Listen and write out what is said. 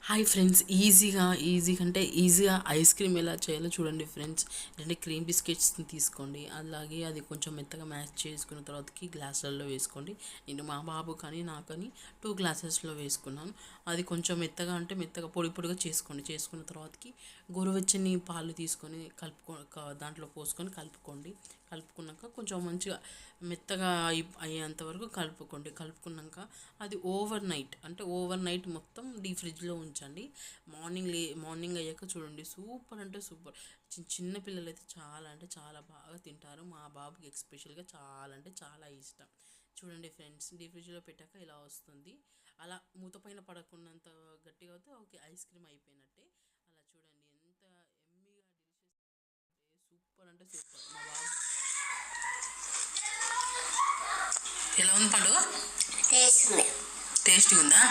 Hi friends, ఈజీగా ice cream ఎలా చేయాలో చూడండి ఫ్రెండ్స్. అంటే క్రీమ్ బిస్కెట్స్ని తీసుకోండి, అలాగే అది కొంచెం మెత్తగా మ్యాష్ చేసుకున్న తర్వాతకి గ్లాసులలో వేసుకోండి. నేను మా బాబు కానీ నాకని 2 గ్లాసెస్లో వేసుకున్నాను. అది కొంచెం మెత్తగా అంటే మెత్తగా పొడి పొడిగా చేసుకోండి. చేసుకున్న తర్వాతకి గోరువెచ్చని పాలు తీసుకొని దాంట్లో పోసుకొని కలుపుకున్నాక కొంచెం మంచిగా మెత్తగా అయ్యేంత వరకు కలుపుకున్నాక అది ఓవర్ నైట్ మొత్తం ఫ్రిడ్జ్లో ఉంచండి. మార్నింగ్ అయ్యాక చూడండి, సూపర్ అంటే సూపర్. చిన్న పిల్లలు అయితే చాలా అంటే చాలా బాగా తింటారు. మా బాబుకి ఎక్స్పెషల్గా చాలా అంటే చాలా ఇష్టం. చూడండి ఫ్రెండ్స్, ఫ్రిడ్జ్లో పెట్టాక ఇలా వస్తుంది. అలా మూత పైన పడకున్నంత గట్టిగా అయితే ఓకే, ఐస్ క్రీమ్ అయిపోయినట్టే. అలా చూడండి, ఎంత ఎమ్మీగా డెలిషియస్, సూపర్ అంటే సూపర్. మా బాబు ఎలా ఉంది పండు? టేస్ట్గా ఉందా?